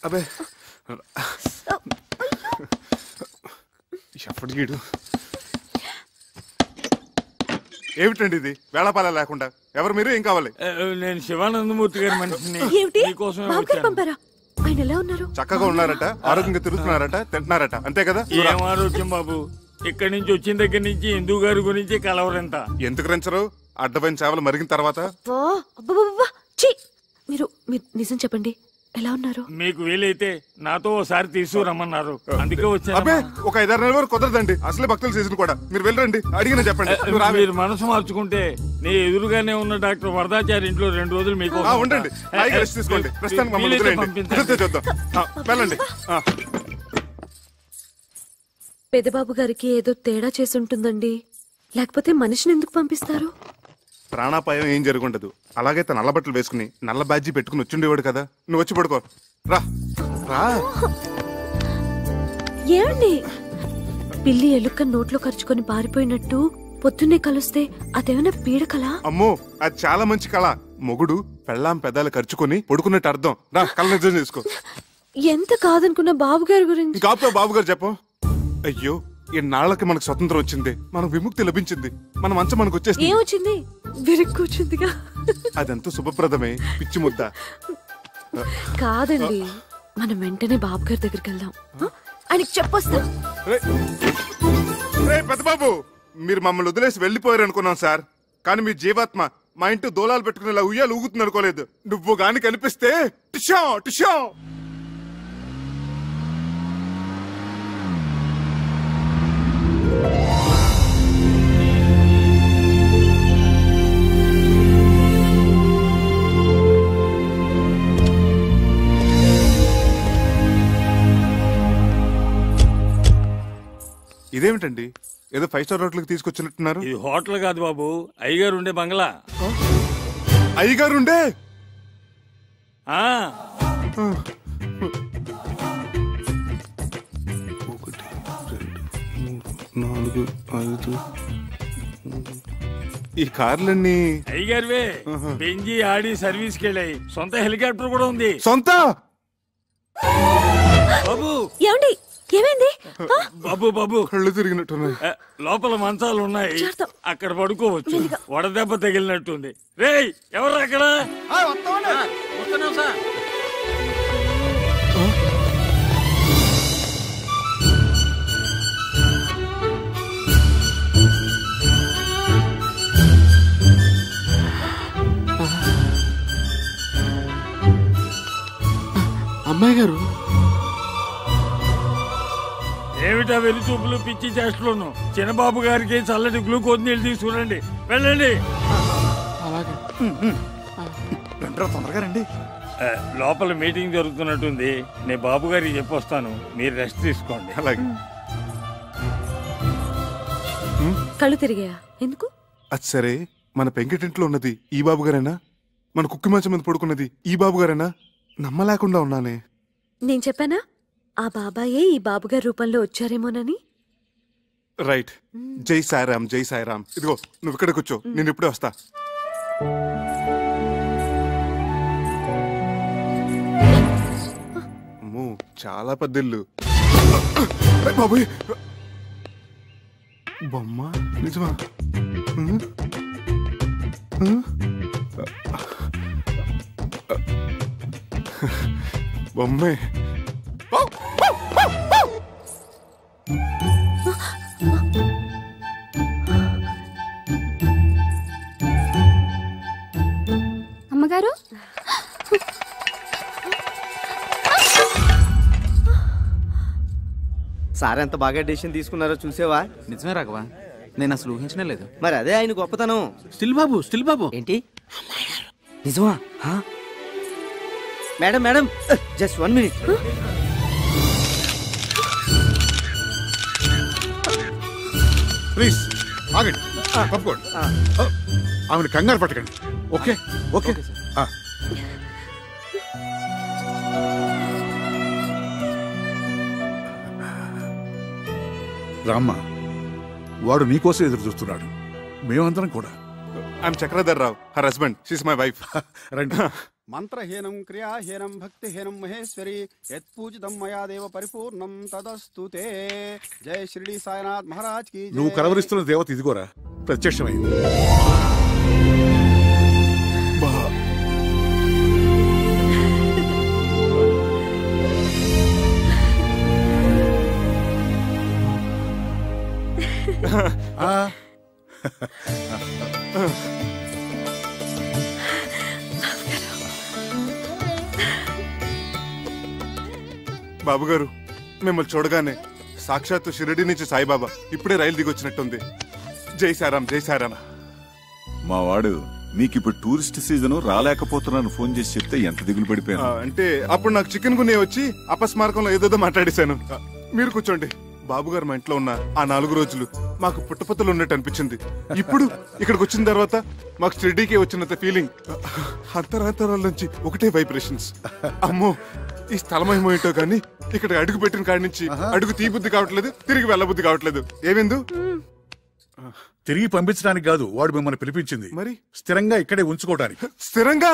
అబే ఎప్పటికీడు ఏమిటండి ఇది వేళపాల లేకుండా? ఎవరు మీరు? ఏం కావాలి? నేను శివానందమూర్తి గారి మనిషిని. ఆయన ఎలా ఉన్నారు? చక్కగా ఉన్నారట, ఆరోగ్యంగా తిరుగుతున్నారట, తింటున్నారట, అంతే కదా? ఏం ఆరోగ్యం బాబు, ఇక్కడి నుంచి వచ్చిన దగ్గర నుంచి హిందూ గారి గురించి కలవరంత. ఎందుకు రంచరు? అడ్డమైన చేపలు మరిగిన తర్వాత మీరు నిజం చెప్పండి, ఎలా ఉన్నారు? మీకు వీలైతే నాతో ఒకసారి తీసుకురమ్మన్నారు, అందుకే వచ్చాను. అబ్బే ఒక 5-6 నెలల వరకు కుదరదండి, అసలే భక్తుల సీజన్ కూడా. మీరు వెళ్ళండి, అడిగిన చెప్పండి. మీరు మనసు మార్చుకుంటే నీ ఎదురుగానే ఉన్న డాక్టర్ వరదాచారి ఇంట్లో 2 రోజులు మీకు ఉండండి, రెస్ట్ తీసుకోండి. ప్రస్తుతానికి మమ్మల్ని చూద్దాం, వెళ్ళండి. పెదబాబు గారికి ఏదో తేడా చేసి ఉంటుందండి, లేకపోతే మనిషిని ఎందుకు పంపిస్తారు? ప్రాణాపాయం ఏం జరుగుండదు. అలాగైతే నల్ల బట్టలు వేసుకుని నల్ల బ్యాడ్జీ పెట్టుకుని వచ్చిండేవాడు కదా. నువ్వు వచ్చి పడుకో, రా రా. ఏమండి, పిల్లి ఎలుక నోట్లో ఖర్చుకొని పారిపోయినట్టు పొద్దున్నే కలుస్తే అదేమైనా పీడకలా? అమ్మో, అది చాలా మంచి కళ. మొగుడు పెళ్ళాం పెదాలు ఖర్చుకొని పడుకున్నట్టు అర్థం. రా, కళ్ళ నిజం చేసుకో. ఎంత కాదనుకున్న బాబు గారి గురించి కాపుతో బాబు గారు చెప్పు. అయ్యో, ఇన్నాళ్ళకి మనకు స్వతంత్రం వచ్చింది, మనకు విముక్తి లభించింది, మన మంచం మనకు వచ్చేసింది. ఏమొచ్చింది? విరుక్కుచ్చిందిగా. అదంతా శుభప్రదమే, పిచ్చి ముద్ద. కాదండి, మనం వెంటనే బాబు గారి దగ్గరికి వెళ్దాం, ఆయనకి చెప్పొస్తాం. పెద్దబాబు, మీరు మమ్మల్ని వదిలేసి వెళ్ళిపోయారు అనుకున్నాం సార్, కానీ మీ జీవాత్మ మా ఇంటి దోలాలు పెట్టుకునేలా ఉయ్యాలు ఊగుతుంది అనుకోలేదు. నువ్వు గాని కనిపిస్తే టిషా టిషా. ఇదేమిటండి, ఏదో 5 స్టార్ హోటల్కి తీసుకొచ్చినట్టున్నారు? ఇది హోటల్ కాదు బాబు, అయ్యగారు ఉండే బంగ్లా. అయ్యగారు ఉండే? 1, 2, 3, 4, 5. ఈ కార్లన్నీ అయ్యగారువే. బెంజి ఆడి సర్వీస్కి వెళ్ళాయి, సొంత హెలికాప్టర్ కూడా ఉంది. సొంత? బాబు ఏమండి, ఏమైంది? బాబు బాబు, కళ్ళు తిరిగినట్టున్నాయి. లోపల మంచాలు ఉన్నాయి, అక్కడ పడుకోవచ్చు. వడదెబ్బ తగిలినట్టుంది. రేయ్, ఎవరు అక్కడ? అమ్మాయి గారు, ఏమిటా వెలు చూపులు, పిచ్చి చేష్టలను? చిన్నబాబు గారికి చల్లటి గ్లూకోజ్ నీళ్ళు తీసుకురండి, వెళ్ళండి. తొందరగా రండి. లోపల మీటింగ్ జరుగుతున్నట్టుంది, నేను బాబు గారికి చెప్పొస్తాను, మీరు రెస్ట్ తీసుకోండి. అలాగే. కళ్ళు తిరిగాయా? ఎందుకు? అది సరే, మన పెంకిటింట్లో ఉన్నది ఈ బాబు గారేనా? మన కుక్కి మంచం మీద పడుకున్నది ఈ బాబు గారేనా? నమ్మలేకుండా ఉన్నానే. నేను చెప్పానా ఆ బాబాయే ఈ బాబుగారి రూపంలో వచ్చారేమోనని? రైట్. జై సాయిరామ్, జై సాయిరామ్. ఇదిగో నువ్వు ఇక్కడ కూర్చో, నేను ఇప్పుడే వస్తా. అమ్మో, చాలా పెద్దిల్లు. బాబోయ్, బొమ్మ నిజమా? బొమ్మే. అమ్మగారు, సార్ ఎంత బాగా డెసిషన్ తీసుకున్నారో చూసేవా? నిజమే రాఘవా, నేను అసలు ఊహించనే లేదు. మరి అదే ఆయన గొప్పతనం. స్టిల్ బాబు ఏంటి నిజమా? Madam madam, just 1 minute. Please ఆగండి, తప్పుకోండి. ఆమెను కంగారు పట్టకండి. Okay okay. రామ్మా, వాడు నీకోసం ఎదురు చూస్తున్నాడు, మేమందరం కూడా. I'm Chakradhar Rao, her husband. She's my wife. రండి, మంత్రహీనం క్రియాహీనం భక్తిహీనం మహేశ్వరి యత్పూజితం మయా దేవ పరిపూర్ణం తదస్తు తే. జై షిరిడి సాయినాథ్ మహారాజ్ కి జై. నువ్వు కలవరిస్తున్న దేవత ఇదిగోరా ప్రత్యక్షమైంది. బాబు గారు, మిమ్మల్ని చూడగానే సాక్షాత్తు షిరిడి నుంచి సాయిబాబా ఇప్పుడే రైలు దిగొచ్చినట్టుంది. జై సారాం, జై సారాం. మా వాడు నీకిప్పుడు టూరిస్ట్ సీజన్ రాలేకపోతున్నాను ఫోన్ చేసి చెప్తే ఎంత దిగులు పడిపోయాను. అంటే అప్పుడు నాకు చికెన్ గున్నే వచ్చి అపస్మారకంలో ఏదేదో మాట్లాడేశాను. మీరు కూర్చోండి. బాబు గారు మా ఇంట్లో ఉన్న ఆ 4 రోజులు మాకు పుట్టపత్తలు ఉన్నట్టు అనిపించింది. ఇప్పుడు ఇక్కడికి వచ్చిన తర్వాత మాకు షిరిడీకి వచ్చినంత ఫీలింగ్. అంతరాంతరాల నుంచి ఒకటే వైబ్రేషన్స్. అమ్మో, ఈ స్థలమేమో ఏంటో కానీ ఇక్కడ అడుగు పెట్టిన కాడి నుంచి అడుగు తీబుద్ధి కావట్లేదు, తిరిగి వెళ్ళబుద్ధి కావట్లేదు. ఏమిందు? తిరిగి పంపించడానికి కాదు వాడు మిమ్మల్ని పిలిపించింది, మరి స్థిరంగా ఇక్కడే ఉంచుకోవడానికి. స్థిరంగా?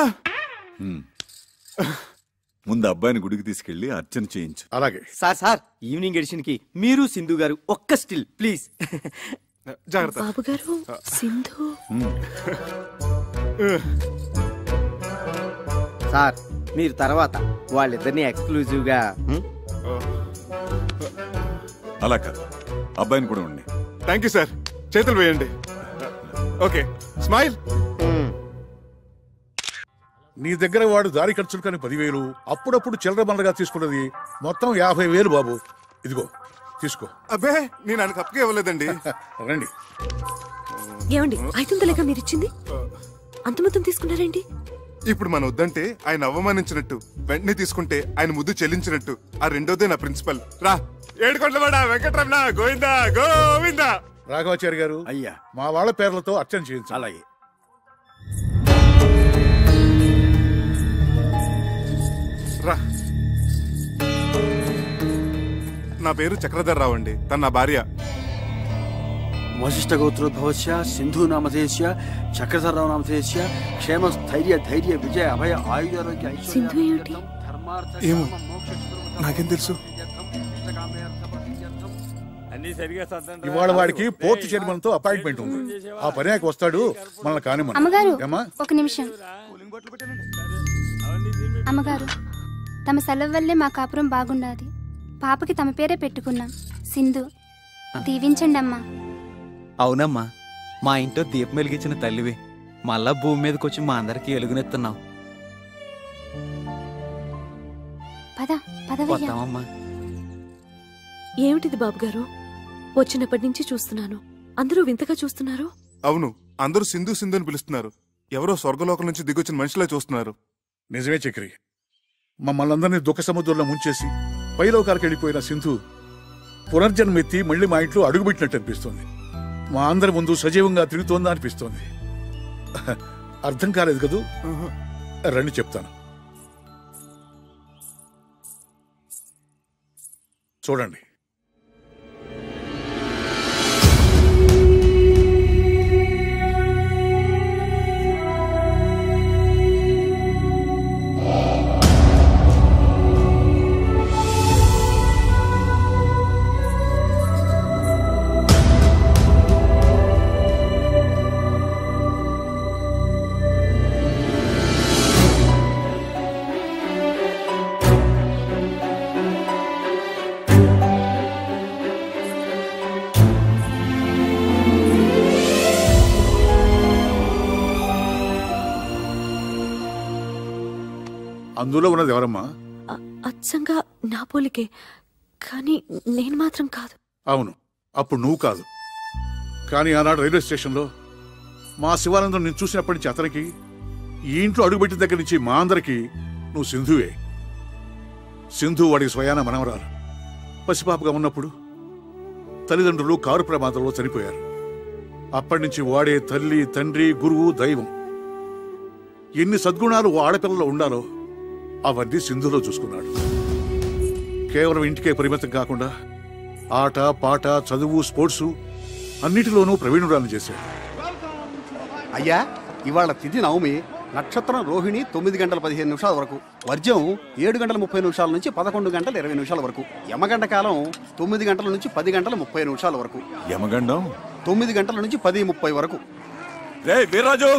ముందు అబ్బాయిని గుడికి తీసుకెళ్లి అర్చన చేయించు. అలాగే సార్ ఈవినింగ్ ఎడిషన్ కి మీరు సింధు గారు ఒక్క స్టిల్ ప్లీజ్. జాగ్రత్త. బాబు గారు, సింధు. సార్ మీరు తర్వాత వాళ్ళిద్దరిని ఎక్స్క్లూజివ్ గా. అలా కాదు, అబ్బాయిని కూడా ఉండి. Thank you sir. చేతులు వేయండి. Okay, smile. నీ దగ్గర వాడు దారి ఖర్చులు కానీ 10,000, అప్పుడప్పుడు చిల్లర బండగా తీసుకున్నది మొత్తం 50,000 బాబు. ఇదిగో తీసుకో. అబ్బే, నేను ఆయనకు అప్పకే ఇవ్వలేదండి. రండి. ఏమండి, 500 మీరు ఇచ్చింది? అంత మొత్తం తీసుకున్నారేంటి? ఇప్పుడు మన వద్దంటే ఆయన అవమానించినట్టు, వెంటనే తీసుకుంటే ఆయన ముద్దు చెల్లించినట్టు. ఆ రెండోదే నా ప్రిన్సిపల్. రా, ఏడుకొండలవాడ వెంకటరమణ గోవిందా గోవిందా. రాఘవాచారి గారు, అయ్యా మా వాళ్ళ పేర్లతో అర్చన చేయించు. అలాగే. రా. నా పేరు చక్రధర్రావు అండి. తన నా భార్య. వశిష్ఠ గోత్రోద్భవస్య సింధు నామధేయస్య చక్రధరరావు నామధేయస్య క్షేమ స్థైర్య ధైర్య విజయ అభయ ఆయుధారోగ్య సింధు ఏమిటి? ఏమో, నాకేం తెలుసు. ఇవాళ వాడికి పోర్ట్ చైర్మన్ తో అపాయింట్మెంట్ ఉంది. ఆ పనికి వస్తాడు, మనల్ని కానిమ్మను. అమ్మగారు ఏమ్మా? ఒక నిమిషం. అమ్మగారు, తమ సెలవు వల్లే మా కాపురం బాగుండాది. పాపకి తమ పేరే పెట్టుకున్నాం, సింధు. దీవించండి అమ్మా. అవునమ్మా, మా ఇంట్లో దీపం వెలిగించిన తల్లివి. మళ్ళా భూమి మీదకి వచ్చి మా అందరికి ఎలుగునెత్తున్నావు. పద పద. వస్తామమ్మా. ఏమిటిది బాబు గారు? వచ్చినప్పటి నుంచి చూస్తున్నాను, అందరూ వింతగా చూస్తున్నారు. అవును, అందరూ సింధు సింధు అని పిలుస్తున్నారు. ఎవరో స్వర్గలోకం నుంచి దిగొచ్చిన మనిషిలా చూస్తున్నారు. నిజమే చక్రి, మమ్మల్ని అందరినీ దుఃఖ సముద్రంలో ముంచేసి పైలోకాలకు వెళ్ళిపోయిన సింధు పునర్జన్మెత్తి మళ్ళీ మా ఇంట్లో అడుగుపెట్టినట్టు అనిపిస్తుంది. మా అందరి ముందు సజీవంగా తిరుగుతోందా అనిపిస్తోంది. అర్థం కాలేదు కదూ? రండి చెప్తాను. చూడండి. అందులో ఉన్నది ఎవరమ్మా? అచ్చంగా నా పోలికే, కానీ నేను మాత్రం కాదు. అవును, అప్పుడు నువ్వు కాదు. కానీ ఆనాడు రైల్వే స్టేషన్లో మా శివానందం నేను చూసినప్పటి నుంచి అతనికి, ఈ ఇంట్లో అడుగుపెట్టిన దగ్గర నుంచి మా అందరికి నువ్వు సింధువే. సింధు వాడికి స్వయాన మనవరాలు. పసిపాపగా ఉన్నప్పుడు తల్లిదండ్రులు కారు ప్రమాదంలో చనిపోయారు. అప్పటి నుంచి వాడే తల్లి, తండ్రి, గురువు, దైవం. ఎన్ని సద్గుణాలు ఓ ఆడపిల్లలో ఉండాలో అవన్నీ సింధులో చూసుకున్నాడు. కేవలం ఇంటికే పరిమితం కాకుండా ఆట, పాట, చదువు, స్పోర్ట్సు అన్నిటిలోనూ ప్రవీణురాలను చేశాడు. అయ్యా, ఇవాళ తిథి నవమి, నక్షత్రం రోహిణి 9 గంటల 15 నిమిషాల వరకు, వర్జ్యం 7 గంటల 30 నిమిషాల నుంచి 11 గంటల 20 నిమిషాల వరకు, యమగంట కాలం 9 గంటల నుంచి 10 గంటల 30 నిమిషాల వరకు, యమగండం 9 గంటల నుంచి 10:30 వరకు. రే వీర్రాజు,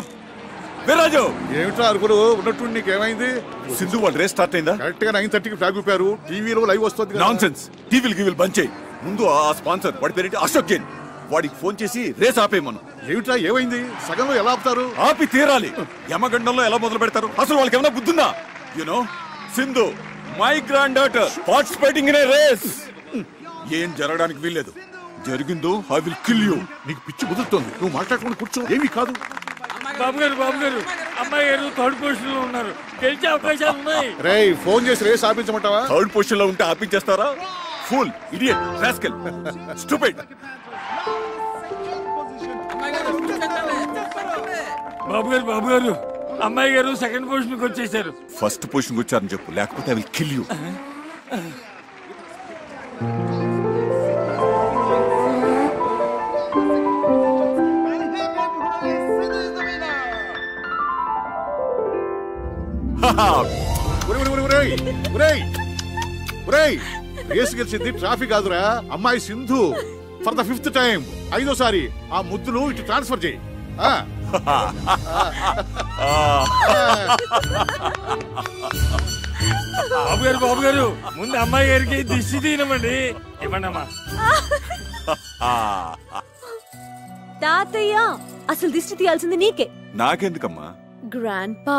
వీర్రాజు ఏమిటో అరుపులు ఉన్నట్టు నీకేమైంది? సింధు వాళ్ళ రేస్ స్టార్ట్ అయిందా? కరెక్ట్ గా 9:30కి ఫ్లాగ్ ఊపారు. టీవీలో లైవ్ వస్తుంది కదా. నాన్సెన్స్. టీవీలు బంద్ చేయి. ముందు ఆ స్పాన్సర్ వాడి పేరేంటి, అశోక్ జైన్, వాడికి ఫోన్ చేసి రేస్ ఆపేయమను. ఏమిటా ఏమైంది? సగంలో ఎలా ఆపుతారు? ఆపి తీరాలి. యమగండంలో ఎలా మొదలు పెడతారు? అసలు వాళ్ళకి ఏమైనా బుద్ధిందా? You know Sindhu my granddaughter participating in a race. ఏం జరగడానికి వీల్లేదు. జరిగిందో ఐ విల్ కిల్ యూ. నీకు పిచ్చి కుదురుతోంది. నువ్వు మాట్లాడుకుని కూర్చో. ఏమీ కాదు. బాబు గారు అమ్మాయి గారు థర్డ్ పొజిషన్ లో ఉన్నారు. గెలిచే అవకాశాలు ఉన్నాయి. రేయ్ ఫోన్ చేసి రేస్ ఆపించమంటావా? థర్డ్ పొజిషన్ లో ఉంటే ఆపించేస్తారా? Fool, idiot, rascal, stupid. బాబు గారు అమ్మాయి గారు సెకండ్ పొజిషన్ కి వచ్చేసారు. ఫస్ట్ పొజిషన్ వచ్చారని చెప్పు, లేకపోతే I will kill you. Race గెలిచింది ట్రాఫిక్ కాదురా, అమ్మాయి Sindhu. For the 5th time, 5వ సారి ఆ ముద్దును ఇటు ట్రాన్స్ఫర్ చేయి. బాబు గారు ముందు అమ్మాయి గారికి దిష్టి తీయమండి. ఇవ్వండమ్మా. తాతయ్య అసలు దిష్టి తీయాల్సింది నీకే. నాకెందుకమ్మా? గ్రాండ్ పా,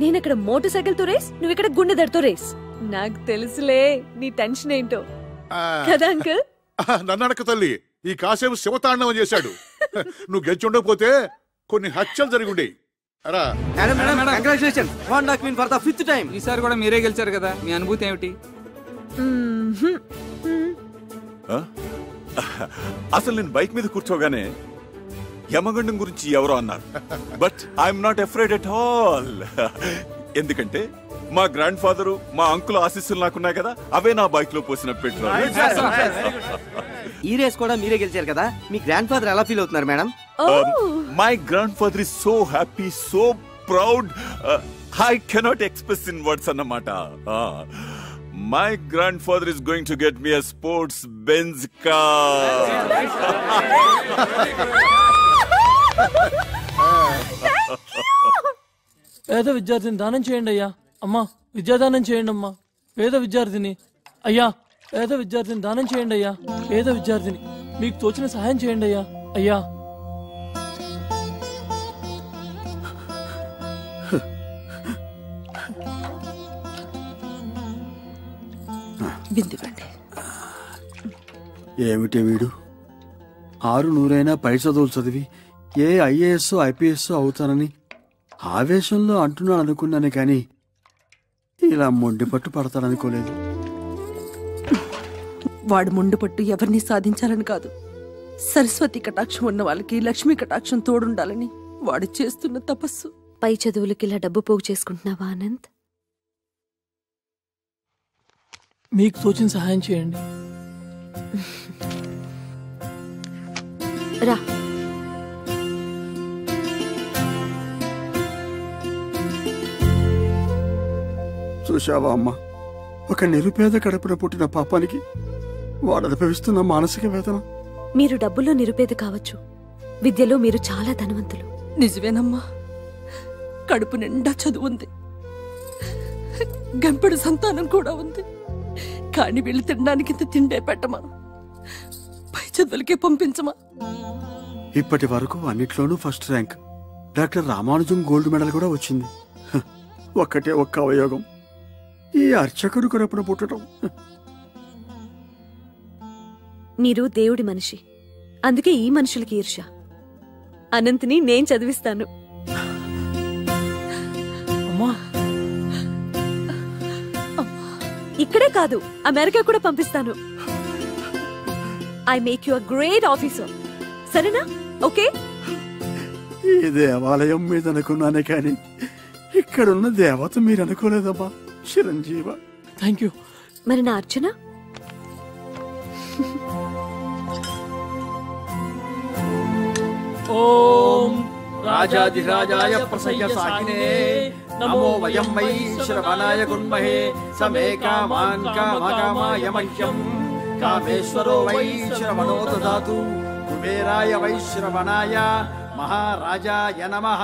నేనక్కడ మోటార్ సైకిల్ తో రేస్, నువ్వు ఇక్కడ గుండెదడితో రేస్. నాకు తెలుసులే నీ టెన్షన్ ఏంటో కదా అంకుల్. నన్ను అడక తల్లి, ఈ కాసేపు శివతాండవం చేశాడు. నువ్వు గెలిచి ఉండకపోతే కొన్ని హత్యలు జరిగి ఉండేవి. ఈసారి కూడా మీరే గెలిచారు కదా, మీ అనుభూతి ఏమిటి? అసలు నేను బైక్ మీద కూర్చోగానే యమగండం గురించి ఎవరో అన్నారు. But I'm not afraid at all. ఎందుకంటే మా గ్రాండ్ ఫాదరు, మా అంకుల్ ఆశీస్సులు నాకున్నాయి కదా, అవే నా బైక్ లో పోసిన పెట్రోల్. ఈ రేస్ కూడా మీరే గెలిచారు కదా, మీ గ్రాండ్ ఫాదర్ ఎలా ఫీల్ అవుతున్నారు madam? My grandfather is so happy, so proud, I cannot express in words అన్నమాట. My grandfather is going to get me a sports Benz car. పేద విద్యార్థిని దానం చేయండి అయ్యా. అమ్మా విద్యాదానం చేయండి అమ్మా. పేద విద్యార్థిని అయ్యా, పేద విద్యార్థిని దానం చేయండి అయ్యా. పేద విద్యార్థిని మీకు తోచిన సహాయం చేయండి అయ్యా. అయ్యా ఏమిటి వీడు 600 పై చదువులు చదివి ఏ ఐఏఎస్ ఐపీఎస్ అవుతానని ఆవేశంలో అంటున్నాను అనుకున్నాను, కానీ ఇలా మొండి పట్టు పడతాడనుకోలేదు. వాడు మొండి పట్టు ఎవరిని సాధించాలని కాదు, సరస్వతి కటాక్షం ఉన్న వాళ్ళకి లక్ష్మీ కటాక్షం తోడుండాలని వాడు చేస్తున్న తపస్సు. పై చదువులకి ఇలా డబ్బు పోగు చేసుకుంటున్నావా ఆనంద్? మీకు తోచిన సహాయం చేయండి. రా. చూశావా అమ్మా, ఒక నిరుపేద కడుపున పుట్టిన పాపానికి వాడు అనుభవిస్తున్న మానసిక వేదన. మీరు డబ్బులో నిరుపేద కావచ్చు, విద్యలో మీరు చాలా ధనవంతులు. నిజమేనమ్మా, కడుపు నిండా చదువుంది, గంపెడు సంతానం కూడా ఉంది. కాని వీళ్ళు తినడానికి తిండే పెట్టమా, పై చదువులకే పంపించమా. ఇప్పటి వరకు అన్నిట్లోనూ first rank. Doctor Ramanujam gold medal కూడా వచ్చింది. ఒక్కటే ఒక్క అవయోగం, ఈ అర్చకుడు కడుపున పుట్టడం. మీరు దేవుడి మనిషి, అందుకే ఈ మనుషులకి ఈర్ష్య. అనంత్ని నేను చదివిస్తాను. ఇక్కడే కాదు, అమెరికా కూడా పంపిస్తాను. I make you a great officer. సరేనా? ఓకే. ఈ దేవాలయం మీద అనుకున్నానే కానీ ఇక్కడున్న దేవత మీరు అనుకోలేదమ్మా. చిరంజీవ. Thank you. మరి నా అర్చన? ఓం రాజాధిరాజాయ ప్రసయ్య సాకినే నమో వయం వై శ్రవణాయ గుణ్మహే సమే కామాన్ కామకామాయ మహ్యం కామేశ్వరో వై శ్రవణో దదాతు కుబేరాయ వై శ్రవణాయ మహారాజాయ నమః.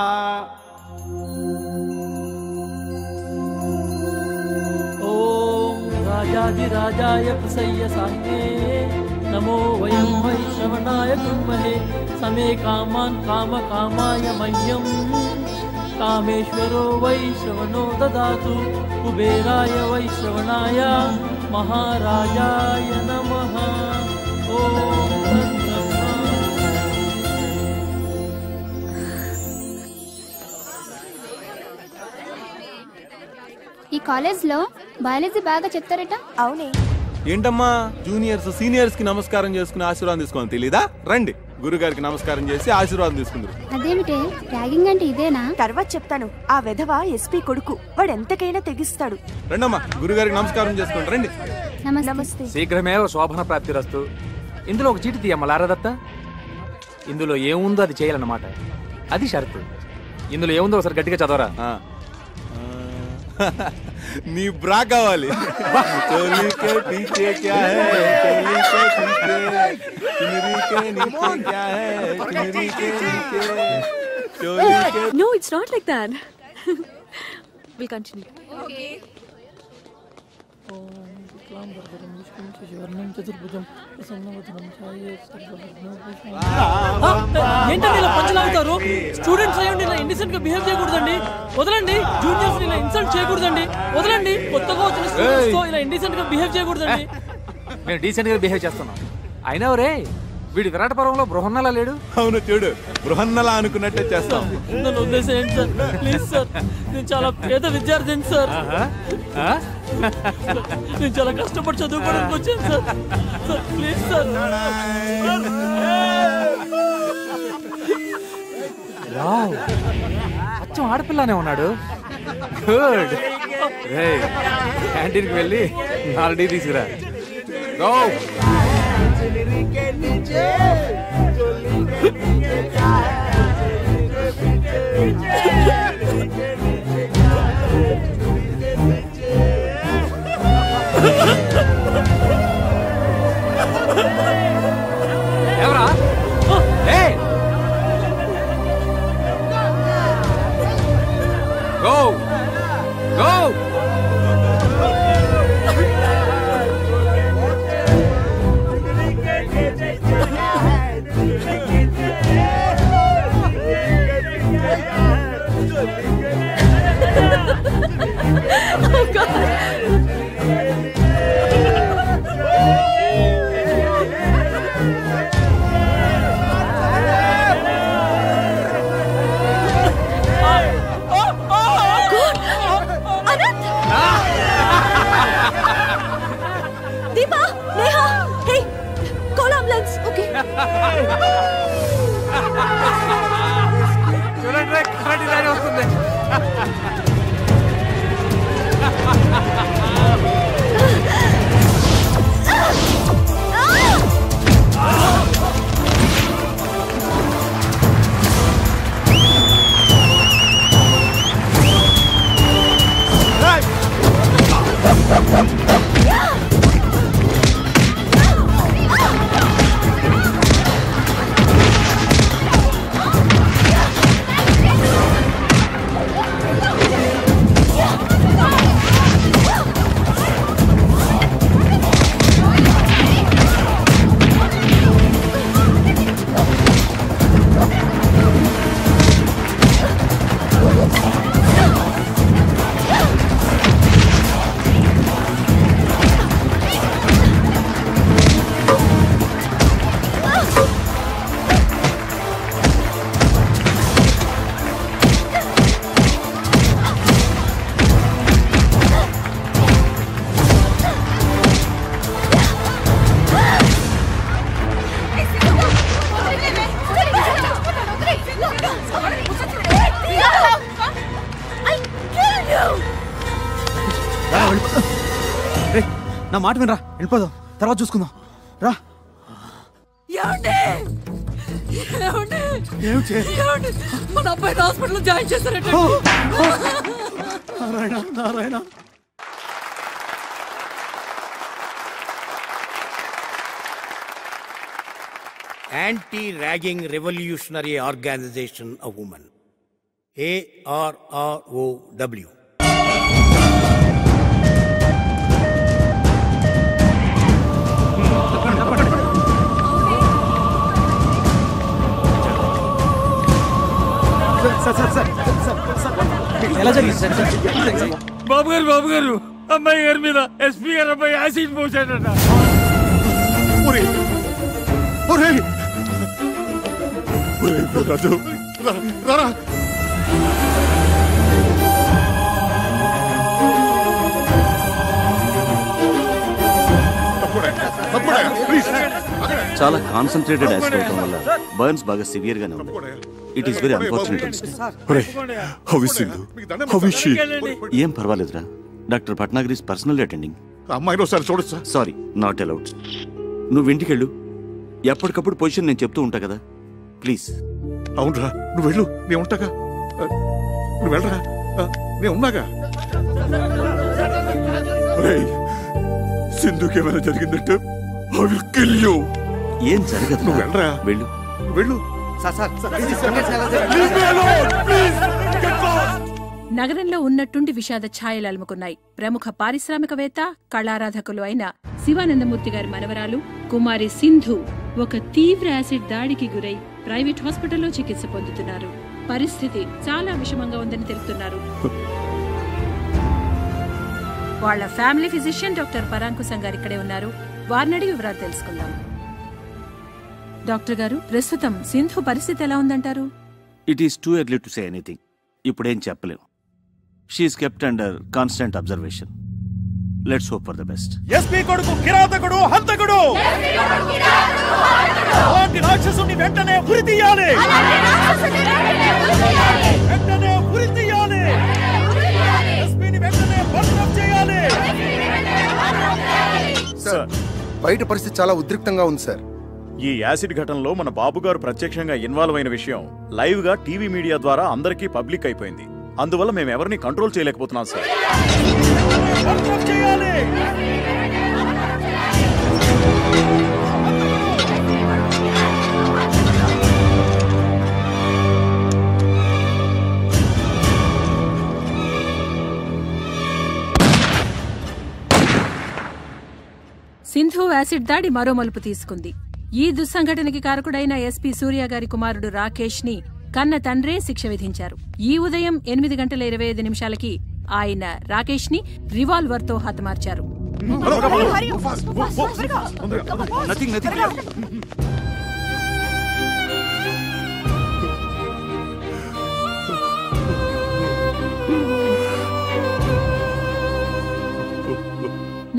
ఓం రాజాధిరాజాయ ప్రసయ్య సాకినే నమో వయం వై శ్రవణాయ గుణ్మహే సమే కామాన్ కామకామాయ మహ్యం కామేశ్వరో వై శ్రవణో దదాతు కుబేరాయ వై శ్రవణాయ మహారాజాయ నమః. ఓం ఈ కాలేజ్లో బయాలజీ బాగా చెప్తారట. అవునే. ఏంటమ్మా జూనియర్స్ సీనియర్స్ కి నమస్కారం చేసుకుని ఆశీర్వాదం తీసుకోని తెలీదా? రండి గురుగారికి నమస్కారం చేసి ఆశీర్వాదం తీసుకుందరు. అదేమిటే ర్యాగింగ్ అంటే ఇదేనా? తర్వాత చెప్తాను. ఆ వెధవ ఎస్పీ కొడుకు, వాడు ఎంతకైనా తెగిస్తాడు. రండమ్మా గురుగారికి నమస్కారం చేసుకోండి. రండి. నమస్తే. శీఘ్రమేవ శోభన ప్రాప్తిరస్తు. ఇందులో ఒక చీటి తీయమ్మ లారదత్త. ఇందులో ఏముందో అది చేయాలన్నమాట. అది షరతు. ఇందులో ఏముందో ఒకసారి గట్టిగా చదవరా. నీ బ్రా కావాలి. No, it's not like that. We'll continue. Okay. ఏంటండి ఇలా పంచలాగుతారు? స్టూడెంట్స్ అయ్యండి ఇలా ఇండిసెంట్ గా బిహేవ్ చేయకూడదండి. వదలండి. జూనియర్స్ ఇలా ఇన్సల్ట్ చేయకూడదండి. వదలండి. కొత్తగా వచ్చిన స్టూడెంట్స్ తో ఇలా ఇండిసెంట్ గా బిహేవ్ చేయకూడదండి. మేము డీసెంట్ గా బిహేవ్ చేస్తున్నాం. అయినా రే వీడి విరాట పర్వంలో బృహన్నలా లేడు. అవును చూడు, బృహన్నలా అనుకున్నట్టే చేస్తాం. నన్ను ఉద్దేశించండి సార్, ప్లీజ్ సార్. నేను చాలా పేద విద్యార్థిని సార్. నేను చాలా కష్టపడి చదువుకోవడానికి వచ్చాను సార్. Sir please sir. అచ్చం ఆడపిల్లనే ఉన్నాడు. గుడ్. క్యాంటీన్కి వెళ్ళి 4 టీ తీసుకురా. ఎవరా? Go go. Oh God. Deepa, Neha, hey, call ambulance, okay? చూడండి కరెంట్ ఇలా వస్తుంది. నా మాట వినరా, వెళ్ళిపోదాం, తర్వాత చూసుకుందాం. రా. మన అబ్బాయి హాస్పిటల్ జాయిన్ చేశారట. Narayana Narayana. Anti-Ragging Revolutionary Organization of Women, ARROW. బాబు గారు అమ్మాయి గారి మీద ఎస్పీ గారు అబ్బాయి యాసిడ్ పోసాడట. చాలా కాన్సన్ట్రేటెడ్ యాసిడ్ అవటం వల్ల బర్న్స్ బాగా సివియర్ గానే ఉంది. It is very unfortunate. ఏం పర్వాలేదురా. Doctor Bhatnagar is personal attending. అమ్మాయిని ఒకసారి చూడొచ్చా? Sorry, not allowed. నువ్వు ఇంటికెళ్ళు. ఎప్పటికప్పుడు పొజిషన్ నేను చెప్తూ ఉంటా కదా, ప్లీజ్. అవునరా, నువ్వు వెళ్ళు, నేను ఉంటాగా. నువ్వు వెళ్ళరా, నేను ఉన్నాగా. సింధుకి ఏమైనా జరిగిందంటే I will kill you. ఏం జరగదు. నువ్వు వెళ్ళరా, వెళ్ళు వెళ్ళు. నగరంలో ఉన్నట్టుండి విషాద ఛాయలు అలుముకున్నాయి. ప్రముఖ పారిశ్రామికవేత్త, కళారాధకులు అయిన శివానందమూర్తి గారి మనవరాలు కుమారి సింధు ఒక తీవ్ర యాసిడ్ దాడికి గురై ప్రైవేట్ హాస్పిటల్లో చికిత్స పొందుతున్నారు. పరిస్థితి చాలా విషమంగా ఉందని తెలుపుతున్నారు. వాళ్ల ఫ్యామిలీ ఫిజిషియన్ డాక్టర్ పరాంకుశం గారు ఇక్కడే ఉన్నారు. వారిని అడిగి వివరాలు తెలుసుకుందాం. డాక్టర్ గారు, ప్రస్తుతం సింధు పరిస్థితి ఎలా ఉందంటారు? It is too early to say anything. ఇప్పుడేం చెప్పలేం. She is kept under constant observation. Let's hope for the best. SP కొడుకు కిరాతకుడు, హంతకుడు, అలాంటి రాక్షసుని వెంటనే ఉరి తీయాలి. వెంటనే ఉరి తీయాలి. ఎస్పీని వెంటనే బర్తరఫ్ చేయాలి. సార్, బయట పరిస్థితి చాలా ఉద్రిక్తంగా ఉంది సార్. ఈ యాసిడ్ ఘటనలో మన బాబు గారు ప్రత్యక్షంగా ఇన్వాల్వ్ అయిన విషయం లైవ్ గా టీవీ మీడియా ద్వారా అందరికీ పబ్లిక్ అయిపోయింది. అందువల్ల మేము ఎవరిని కంట్రోల్ చేయలేకపోతున్నాం సార్. సింధు యాసిడ్ దాడి మరో మలుపు తీసుకుంది. ఈ దుస్సంఘటనకి కారకుడైన ఎస్పీ సూర్య గారి కుమారుడు రాకేష్ ని కన్న తండ్రే శిక్ష విధించారు. ఈ ఉదయం 8:25 ఆయన రాకేష్ ని రివాల్వర్ తో హతమార్చారు.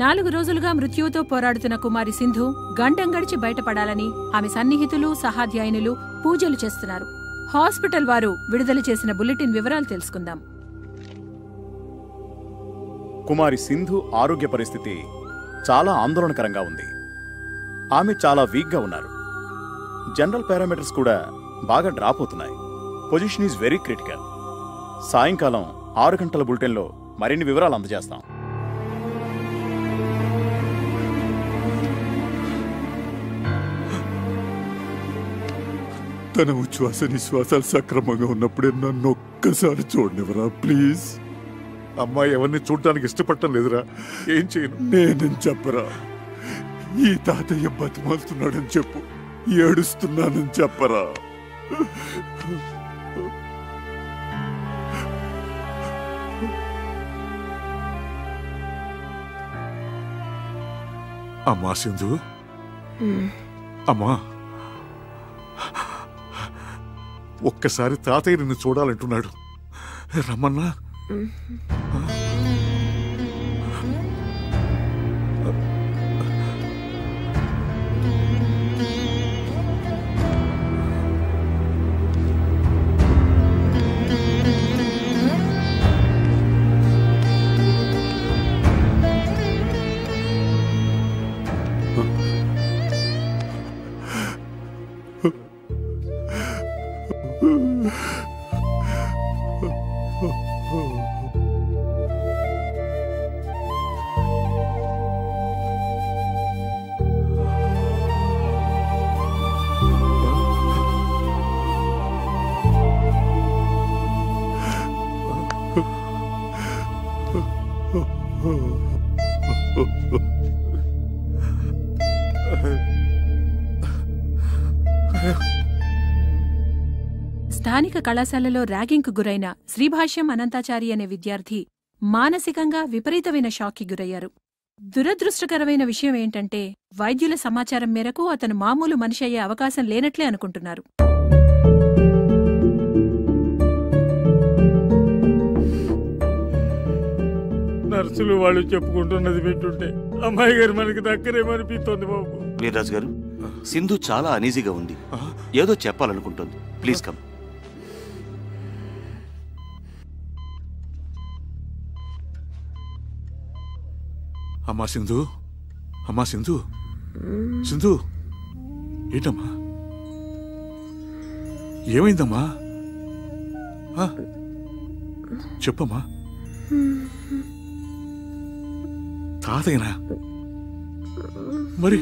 నాలుగు రోజులుగా మృత్యువుతో పోరాడుతున్న కుమారి సింధు గండం గడిచి బయటపడాలని ఆమె సన్నిహితులు, సహాధ్యాయునులు పూజలు చేస్తున్నారు. హాస్పిటల్ వారు విడుదల చేసిన బులెటిన్ వివరాలు తెలుసుకుందాం. కుమారి సింధు ఆరోగ్య పరిస్థితి చాలా ఆందోళనకరంగా ఉంది. ఆమె చాలా వీక్ గా ఉన్నారు. జనరల్ పారామీటర్స్ కూడా బాగా డ్రాప్ అవుతున్నాయి. Position is very critical. సాయంకాలం 6 గంటల బులెటిన్లో మరిన్ని వివరాలు అందజేస్తాం. తన ఉచ్ఛ్వాస నిశ్వాసాలు సక్రమంగా ఉన్నప్పుడే నన్ను ఒక్కసారి చూడనివరా ప్లీజ్. అమ్మాయి ఎవరిని చూడటానికి ఇష్టపడటం లేదురా. ఏం చేయను? నేనని చెప్పరా. ఈ తాతయ్య బతిమాలుతున్నాడని చెప్పు. ఏడుస్తున్నానని చెప్పరా. అమ్మా సింధు, అమ్మా, ఒక్కసారి తాతయ్య నిన్ను చూడాలంటున్నాడు. రమ్మన్నా. స్థానిక కళాశాలలో ర్యాగింగ్కు గురైన శ్రీభాష్యం అనంతాచారి అనే విద్యార్థి మానసికంగా విపరీతమైన షాక్కి గురయ్యారు. దురదృష్టకరమైన విషయం ఏంటంటే వైద్యుల సమాచారం మేరకు అతను మామూలు మనిషి అయ్యే అవకాశం లేనట్లే అనుకుంటున్నారు. నర్సులు వాళ్ళు చెప్పుకుంటున్నది వింటుంటే అమ్మాయి గారు మనకి దక్కరేమనిపిస్తోంది బాబు. వీర్రాజు గారు, సింధు చాలా అనీజీగా ఉంది, ఏదో చెప్పాలనుకుంటుంది. Please come. అమ్మా సింధు, అమ్మా సింధు, సింధు, ఏంటమ్మా, ఏమైందమ్మా? చెప్పమ్మా. తాతయ్యనా? మరి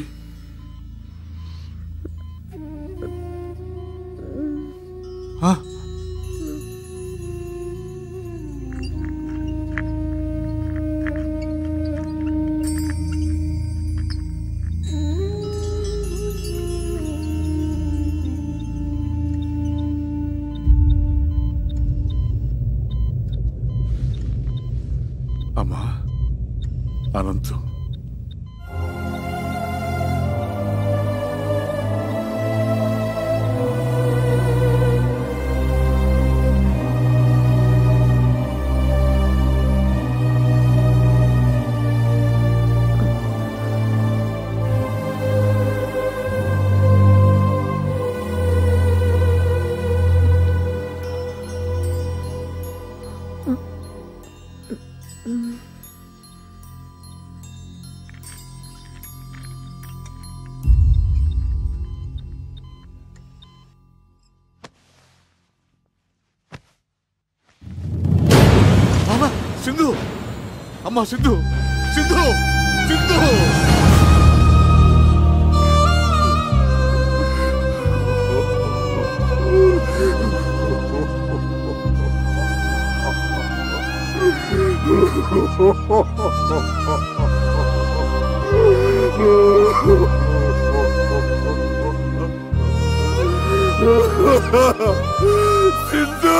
అమ్మా అనంతు, సింధు, అమ్మా సింధు, సింధు, సింధు. సింధు.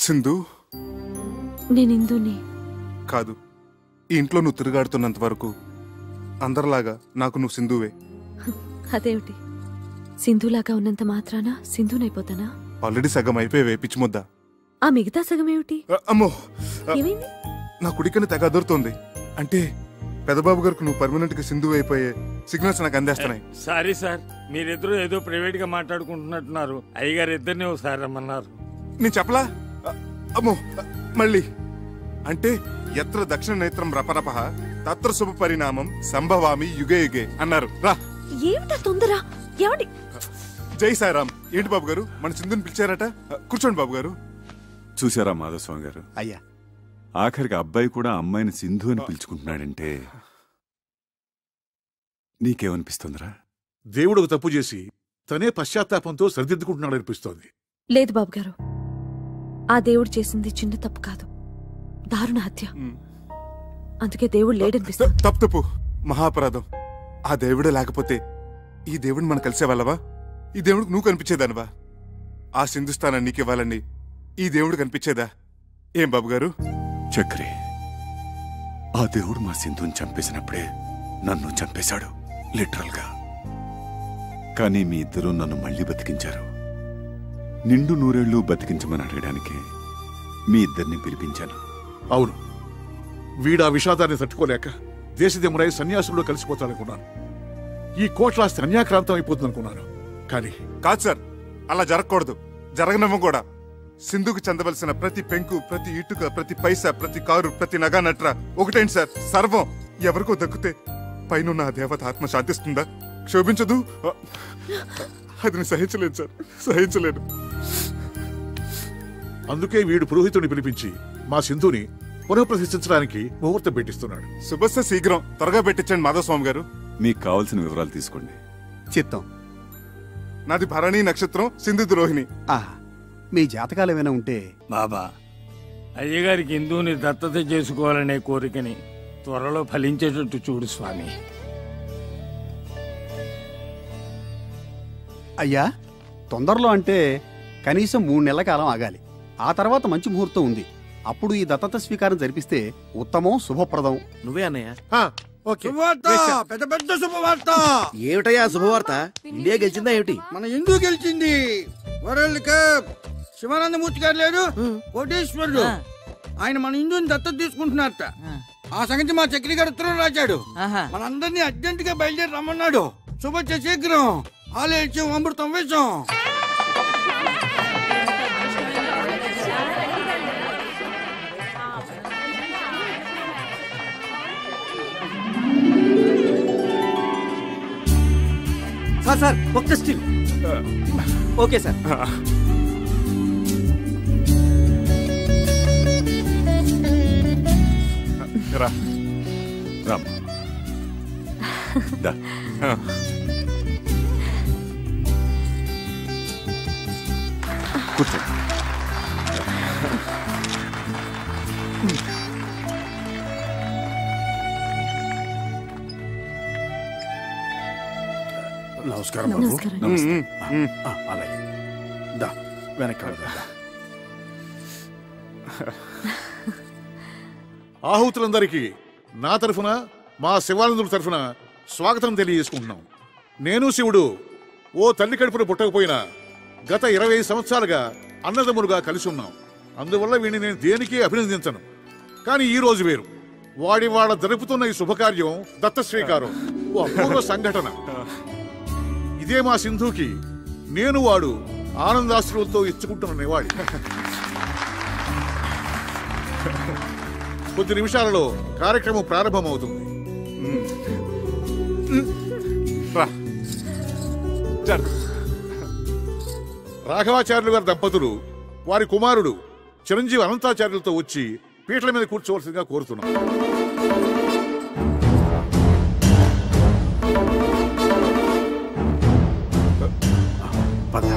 సింధు, నేను ఇందుని కాదు. ఈ ఇంట్లో నువ్వు తిరుగాడుతున్నంత వరకు అందరిలాగా నాకు నువ్వు సింధువే. అదేమిటి, సింధులాగా ఉన్నంత మాత్రాన సింధునైపోతానా? ఆల్రెడీ సగం అయిపోయావే పిచ్చిముద్ద. ఆ మిగతా సగం ఏమిటి? అమ్మో, ఏమైంది? నా కుడికని తెగ అదురుతోంది. అంటే పెదబాబు గారికి నువ్వు పర్మనెంట్ గా సింధువు అయిపోయే సిగ్నల్స్ నాకు అందేస్తున్నాయి. సారీ సార్, మీరిద్దరూ ఏదో ప్రైవేట్ గా మాట్లాడుకుంటున్నట్టున్నారు. అయ్యగారు ఇద్దరిని ఒకసారి రమ్మన్నారు. నేను చెప్పలా? అమ్మో మళ్ళీ అంటే ఎత్ర దక్షిణ నేత్రం రపరప తత్ర శుభ పరిణామం సంభవామి యుగే యుగే అన్నారు. రా. ఏమిటా తొందర? ఏమండి? జై సాయిరామ్. ఏంటి బాబు గారు మన సింధుని పిలిచారట? కూర్చోండి బాబు గారు. చూసారా మాధవస్వామి గారు? అయ్యా, ఆఖరికి అబ్బాయి కూడా అమ్మాయిని సింధు అని పిలుచుకుంటున్నాడంటే నీకేమనిపిస్తుందిరా? దేవుడు ఒక తప్పు చేసి తనే పశ్చాత్తాపంతో సరిదిద్దుకుంటున్నాడు అనిపిస్తోంది. లేదు బాబు గారు, ఆ దేవుడు చేసింది చిన్న తప్పు కాదు, దారుణ హత్య. అందుకే దేవుడు లేడనిపిస్తుంది. తప్పు మహాపరాధం. ఆ దేవుడే లేకపోతే ఈ దేవుడిని మనం కలిసేవాళ్ళవా? ఈ దేవుడికి నువ్వు కనిపించేదానివా? ఆ సింధుస్థానాన్ని నీకివ్వాలని ఈ దేవుడు కనిపించేదా? ఏం బాబు గారు? చక్రి, ఆ దేవుడు మా సింధుని చంపేసినప్పుడే నన్ను చంపేశాడు, లిటరల్ గా. కానీ మీ ఇద్దరూ నన్ను మళ్ళీ బతికించారు. నిండు నూరేళ్లు బతికించమని అడగడానికి మీ ఇద్దరిని పిలిపించాను. అవును, వీడా విషాదాన్ని తట్టుకోలేక దేశదిమ్మరై సన్యాసుల్లో కలిసిపోతాడనుకున్నాను. ఈ కోట్లాస్తి అన్యాక్రాంతం అయిపోతుందనుకున్నాను. కానీ కాదు సార్, అలా జరగకూడదు, జరగనివ్వం కూడా. సింధుకు చెందవలసిన ప్రతి పెంకు, ప్రతి ఇటుక, ప్రతి పైసా, ప్రతి కారు, ప్రతి నగా నట్ర ఒకటేంటి సార్, సర్వం ఎవరికో దక్కితే పైన ఆ దేవత ఆత్మ శాంతిస్తుందా? క్షోభించదు. అది నేను సహించలేదు సార్, సహించలేను. అందుకే వీడు పురోహితుడిని పిలిపించి మా సింధుని పునఃప్రతిష్ఠించడానికి ముహూర్తం పెట్టిస్తున్నాడు. శుభస్య శీఘ్రం, త్వరగా పెట్టించండి మాధవస్వామి గారు. మీకు కావాల్సిన వివరాలు తీసుకోండి. చిత్తం. నాది భరణి నక్షత్రం, సింధు ద్రోహిణి. మీ జాతకాలు ఏమైనా ఉంటే బాబా, అయ్యగారికి హిందువుని దత్తత చేసుకోవాలనే కోరికని త్వరలో ఫలించేటట్టు చూడు స్వామి. అయ్యా, తొందరలో అంటే కనీసం 3 నెలల కాలం ఆగాలి. ఆ తర్వాత మంచి ముహూర్తం ఉంది. అప్పుడు ఈ దత్తత స్వీకారం జరిపిస్తే ఉత్తమం, శుభప్రదం. నువ్వే అన్నయ్య. పెద్ద పెద్ద శుభవార్త. ఏమిటయ్యా శుభవార్త? ఇండియా గెలిచిందా ఏమిటి? మన హిందూ గెలిచింది. World cup. శివానందమూర్తి గారు లేరు, కోటేశ్వరుడు, ఆయన మన హిందూని దత్తత తీసుకుంటున్నారట. ఆ సంగతి మా చక్రి గారు ఉత్తరం రాశాడు. మనందరినీ అర్జెంట్ గా బయలుదేరి రమ్మన్నాడు. శుభ శీఘ్రం. ఆలయం అమృతం వేషం. సార్ ఒక్క స్టిల్. Okay sir. రా రామ్. దా. కూర్చో. నమస్కారం బాబు. అలాగే దా, వెనక్కి వెళ్దాం. ఆహుతులందరికీ నా తరఫున, మా శివానందుల తరఫున స్వాగతం తెలియజేసుకుంటున్నాం. నేను శివుడు ఓ తల్లి కడుపున పుట్టకపోయినా గత 20 సంవత్సరాలుగా అన్నదమ్ములుగా కలిసి ఉన్నాం. అందువల్ల వీడిని నేను దేనికి అభినందించను. కానీ ఈ రోజు వేరు. వాడి వాళ్ళ జరుపుతున్న ఈ శుభకార్యం దత్త స్వీకారం ఓ అపూర్వ సంఘటన. ఇదే మా సింధుకి నేను వాడు ఆనందాశ్రులతో ఇచ్చుకుంటున్న నివాళి. కొద్ది నిమిషాలలో కార్యక్రమం ప్రారంభమవుతుంది. రాఘవాచార్యులు గారి దంపతులు వారి కుమారుడు చిరంజీవి అనంతాచార్యులతో వచ్చి పీటల మీద కూర్చోవలసిందిగా కోరుతున్నాం. పద.